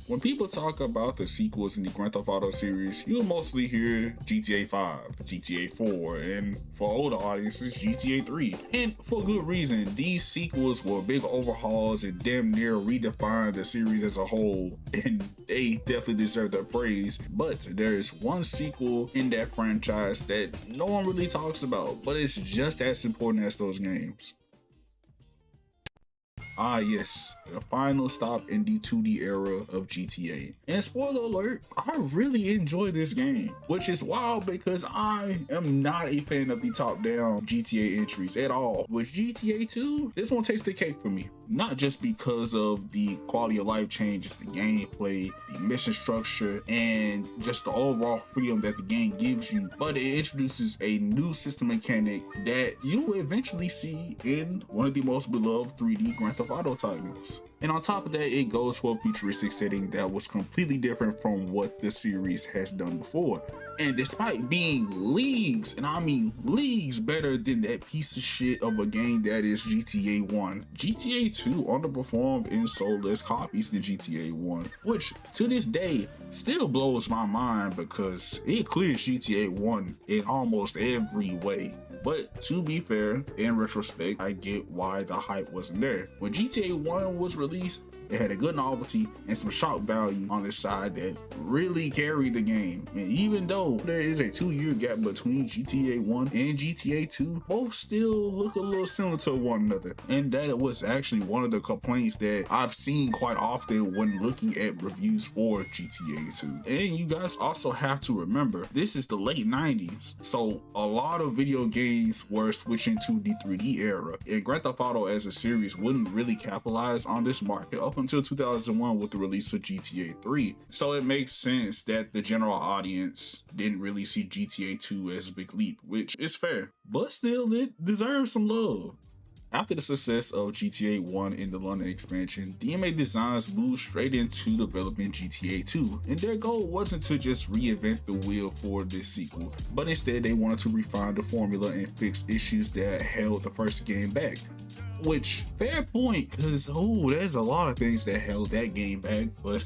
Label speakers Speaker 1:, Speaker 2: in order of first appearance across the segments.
Speaker 1: When people talk about the sequels in the Grand Theft Auto series, you'll mostly hear GTA 5, GTA 4, and for older audiences, GTA 3. And for good reason, these sequels were big overhauls and damn near redefined the series as a whole, and they definitely deserve their praise. But there is one sequel in that franchise that no one really talks about, but it's just as important as those games. Ah yes, the final stop in the 2D era of GTA. And spoiler alert, I really enjoy this game, which is wild because I am not a fan of the top-down GTA entries at all. With GTA 2, this one takes the cake for me. Not just because of the quality of life changes, the gameplay, the mission structure, and just the overall freedom that the game gives you, but it introduces a new system mechanic that you will eventually see in one of the most beloved 3D Grand Theft Auto titles. And on top of that, it goes for a futuristic setting that was completely different from what the series has done before. And despite being leagues, and I mean leagues better than that piece of shit of a game that is GTA 1, GTA 2 underperformed and sold less copies than GTA 1, which to this day still blows my mind because it clears GTA 1 in almost every way. But to be fair, in retrospect, I get why the hype wasn't there. When GTA 1 was released, it had a good novelty and some shock value on the side that really carried the game. And even though there is a 2-year gap between GTA 1 and GTA 2, both still look a little similar to one another. And that was actually one of the complaints that I've seen quite often when looking at reviews for GTA 2. And you guys also have to remember, this is the late 90s, so a lot of video games were switching to the 3D era, and Grand Theft Auto as a series wouldn't really capitalize on this market up until 2001 with the release of GTA 3. So it makes sense that the general audience didn't really see GTA 2 as a big leap, which is fair, but still it deserves some love. After the success of GTA 1 in the London expansion, DMA Designs moved straight into developing GTA 2, and their goal wasn't to just reinvent the wheel for this sequel, but instead they wanted to refine the formula and fix issues that held the first game back. Which, fair point, because there's a lot of things that held that game back, but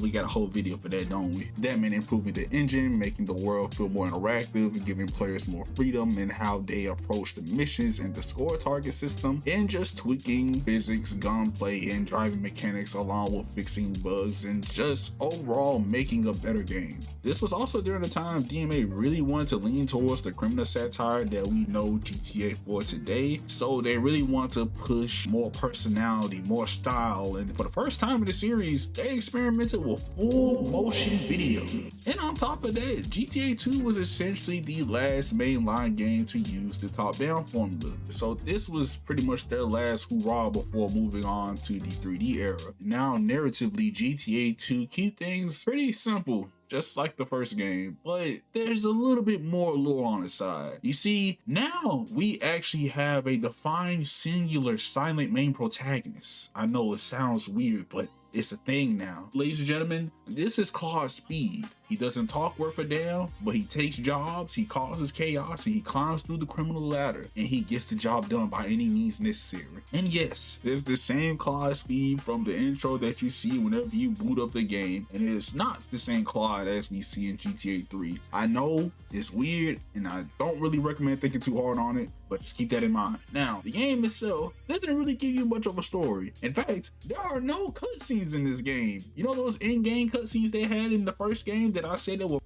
Speaker 1: we got a whole video for that, don't we? That meant improving the engine, making the world feel more interactive, and giving players more freedom in how they approach the missions and the score target system, and just tweaking physics, gunplay, and driving mechanics along with fixing bugs and just overall making a better game. This was also during the time DMA really wanted to lean towards the criminal satire that we know GTA for today, so they really want to push more personality, more style, and for the first time in the series, they experimented with full motion video. And on top of that, GTA 2 was essentially the last mainline game to use the top-down formula. So this was pretty much their last hurrah before moving on to the 3D era. Now narratively, GTA 2 keep things pretty simple, just like the first game, but there's a little bit more lore on the side. You see, now we actually have a defined singular silent main protagonist. I know it sounds weird, but it's a thing now. Ladies and gentlemen, this is Claude Speed. He doesn't talk worth a damn, but he takes jobs, he causes chaos, and he climbs through the criminal ladder, and he gets the job done by any means necessary. And yes, it's the same Claude Speed from the intro that you see whenever you boot up the game, and it is not the same Claude as we see in GTA 3. I know it's weird, and I don't really recommend thinking too hard on it, but just keep that in mind. Now, the game itself doesn't really give you much of a story. In fact, there are no cutscenes in this game. You know those in-game cutscenes they had in the first game that I said that were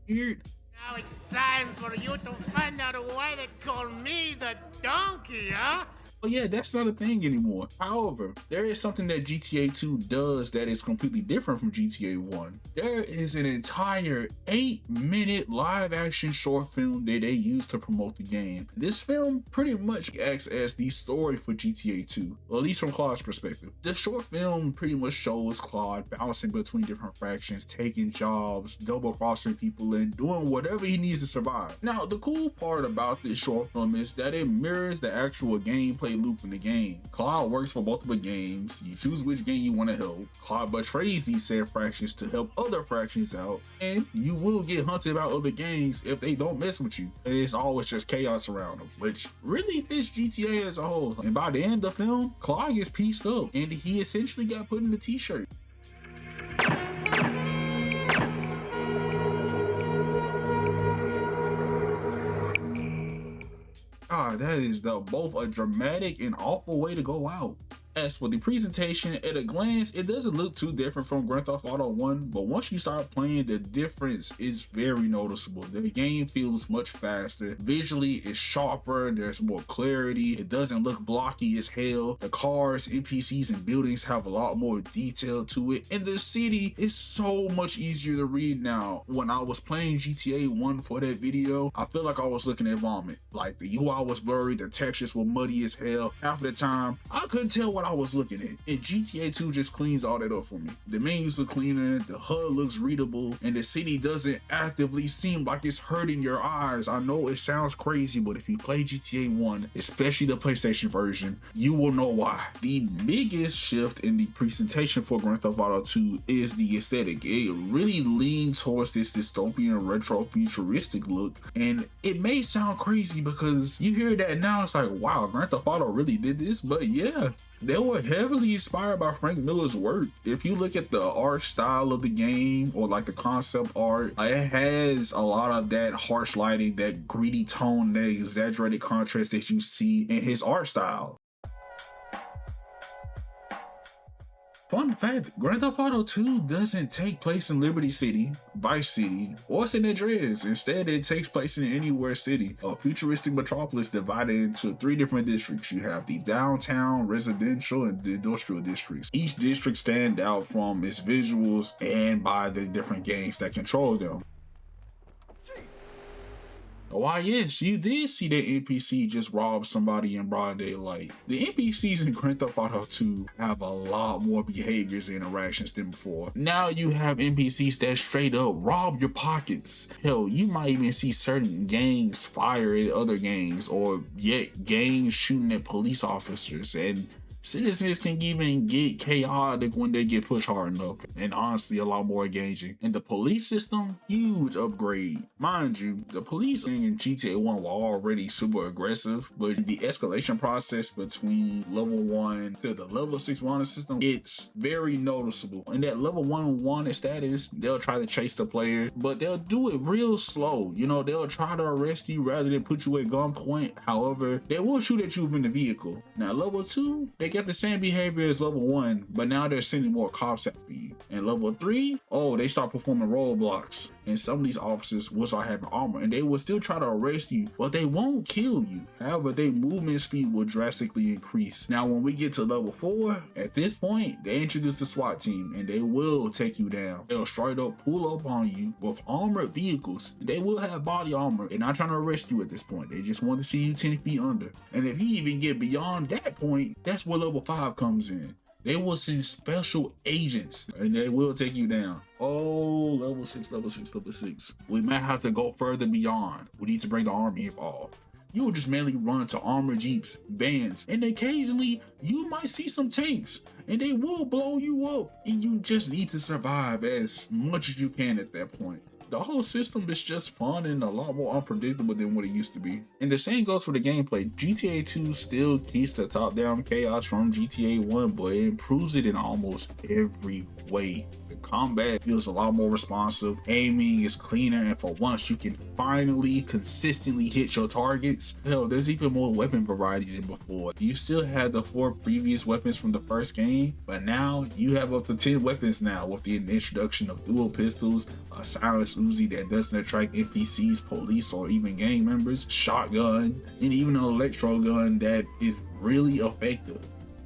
Speaker 1: weird?
Speaker 2: Now it's time for you to find out why they call me the donkey, huh?
Speaker 1: But yeah, that's not a thing anymore. However, there is something that GTA 2 does that is completely different from GTA 1. There is an entire 8-minute live action short film that they use to promote the game. This film pretty much acts as the story for GTA 2, or at least from Claude's perspective. The short film pretty much shows Claude bouncing between different fractions, taking jobs, double crossing people, and doing whatever he needs to survive. Now, the cool part about this short film is that it mirrors the actual gameplay loop in the game. Claude works for multiple games. You choose which game you want to help. Claude betrays these said fractions to help other fractions out, and you will get hunted by other gangs if they don't mess with you. And it's always just chaos around them, which really fits GTA as a whole. And by the end of the film, Claude gets pieced up, and he essentially got put in the t-shirt. God, that is both a dramatic and awful way to go out. As for the presentation, at a glance, it doesn't look too different from Grand Theft Auto 1, but once you start playing, the difference is very noticeable. The game feels much faster. Visually, it's sharper, there's more clarity, it doesn't look blocky as hell. The cars, NPCs, and buildings have a lot more detail to it, and the city is so much easier to read now. When I was playing GTA 1 for that video, I feel like I was looking at vomit. Like, the UI was blurry, the textures were muddy as hell. Half the time, I couldn't tell what I was looking at. And GTA 2 just cleans all that up for me. The menus look cleaner, the HUD looks readable, and the city doesn't actively seem like it's hurting your eyes. I know it sounds crazy, but if you play GTA 1, especially the PlayStation version, you will know why. The biggest shift in the presentation for Grand Theft Auto 2 is the aesthetic. It really leans towards this dystopian retro futuristic look, and it may sound crazy because you hear that now, it's like, wow, Grand Theft Auto really did this, but yeah, they were heavily inspired by Frank Miller's work. If you look at the art style of the game, or like the concept art, it has a lot of that harsh lighting, that greedy tone, that exaggerated contrast that you see in his art style. Fun fact, Grand Theft Auto 2 doesn't take place in Liberty City, Vice City, or San Andreas. Instead, it takes place in Anywhere City, a futuristic metropolis divided into 3 different districts. You have the downtown, residential, and the industrial districts. Each district stand out from its visuals and by the different gangs that control them. Why, yes, you did see that NPC just rob somebody in broad daylight. The NPCs in Grand Theft Auto 2 have a lot more behaviors and interactions than before. Now you have NPCs that straight up rob your pockets. Hell, you might even see certain gangs fire at other gangs, or yet gangs shooting at police officers, and citizens can even get chaotic when they get pushed hard enough, and honestly a lot more engaging. And the police system, huge upgrade. Mind you, the police in GTA 1 were already super aggressive, but the escalation process between level 1 to the level 6 wanted system, it's very noticeable. In that level 1 wanted status, they'll try to chase the player, but they'll do it real slow. You know, they'll try to arrest you rather than put you at gunpoint. However, they will shoot at you in the vehicle. Now level 2, they got the same behavior as level 1, but now they're sending more cops after you. And level 3, oh, they start performing roadblocks, and some of these officers will start having armor, and they will still try to arrest you, but they won't kill you. However, their movement speed will drastically increase. Now when we get to level 4, at this point, they introduce the SWAT team, and they will take you down. They'll straight up pull up on you with armored vehicles. They will have body armor. They're not trying to arrest you at this point. They just want to see you 10 feet under. And if you even get beyond that point, that's where level 5 comes in. They will send special agents, and they will take you down. Oh, level 6, level 6, level 6. We might have to go further beyond. We need to bring the army involved. You will just mainly run to armored jeeps, vans, and occasionally you might see some tanks, and they will blow you up, and you just need to survive as much as you can at that point. The whole system is just fun and a lot more unpredictable than what it used to be. And the same goes for the gameplay. GTA 2 still keeps the top-down chaos from GTA 1, but it improves it in almost every way. The combat feels a lot more responsive, aiming is cleaner, and for once you can finally consistently hit your targets. Hell, there's even more weapon variety than before. You still had the 4 previous weapons from the first game, but now you have up to 10 weapons now with the introduction of dual pistols, a silenced Uzi that doesn't attract NPCs, police, or even gang members, shotgun, and even an electro gun that is really effective.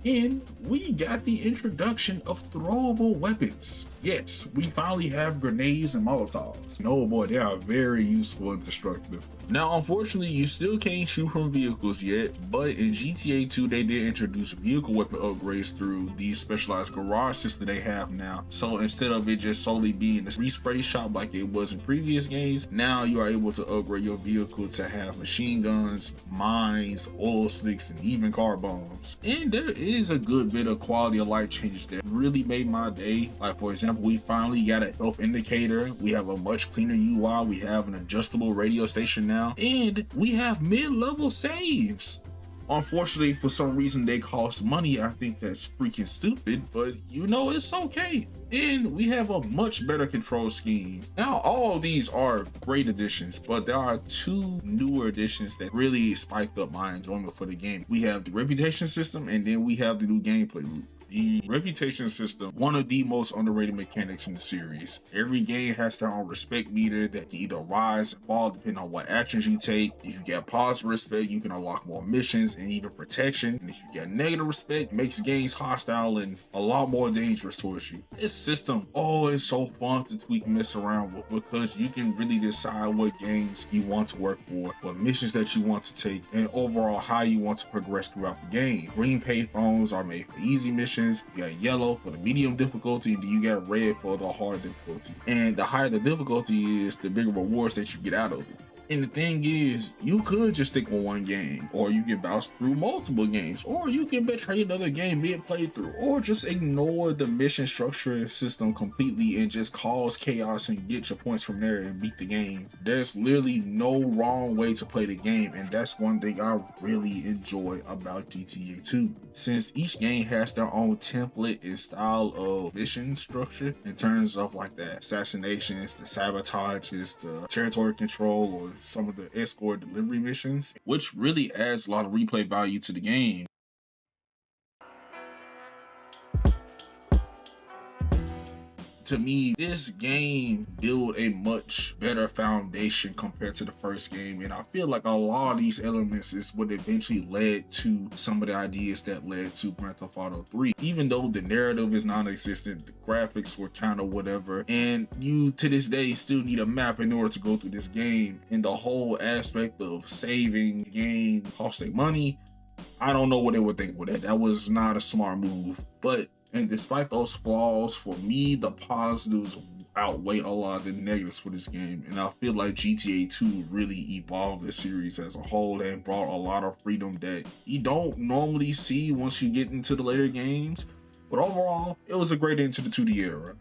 Speaker 1: And we got the introduction of throwable weapons. Yes, we finally have grenades and molotovs. And oh boy, they are very useful and destructive. Now, unfortunately, you still can't shoot from vehicles yet, but in GTA 2, they did introduce vehicle weapon upgrades through the specialized garage system they have now. So instead of it just solely being a respray shop like it was in previous games, now you are able to upgrade your vehicle to have machine guns, mines, oil slicks, and even car bombs. And there is a good bit of quality of life changes that really made my day. Like, for example, we finally got a health indicator, we have a much cleaner UI, we have an adjustable radio station now, and we have mid-level saves. Unfortunately, for some reason they cost money. I think that's freaking stupid, but you know, it's okay. And we have a much better control scheme. Now, all of these are great additions, but there are two newer additions that really spiked up my enjoyment for the game. We have the reputation system, and then we have the new gameplay loop. The reputation system, one of the most underrated mechanics in the series. Every game has their own respect meter that can either rise and fall depending on what actions you take. If you get positive respect, you can unlock more missions and even protection. And if you get negative respect, it makes games hostile and a lot more dangerous towards you. This system, oh, it's so fun to tweak and mess around with because you can really decide what games you want to work for, what missions that you want to take, and overall how you want to progress throughout the game. Green payphones are made for easy missions. You got yellow for the medium difficulty, and then you got red for the hard difficulty. And the higher the difficulty is, the bigger rewards that you get out of it. And the thing is, you could just stick with one game, or you can bounce through multiple games, or you can betray another game being played through, or just ignore the mission structure system completely and just cause chaos and get your points from there and beat the game. There's literally no wrong way to play the game, and that's one thing I really enjoy about GTA 2. Since each game has their own template and style of mission structure in terms of like the assassinations, the sabotages, the territory control, or some of the escort delivery missions, which really adds a lot of replay value to the game. To me, this game built a much better foundation compared to the first game, and I feel like a lot of these elements is what eventually led to some of the ideas that led to Grand Theft Auto 3. Even though the narrative is non-existent, the graphics were kind of whatever, and you to this day still need a map in order to go through this game, and the whole aspect of saving the game costing money, I don't know what they would think with that. That was not a smart move. And despite those flaws, for me, the positives outweigh a lot of the negatives for this game. And I feel like GTA 2 really evolved the series as a whole and brought a lot of freedom that you don't normally see once you get into the later games. But overall, it was a great end to the 2D era.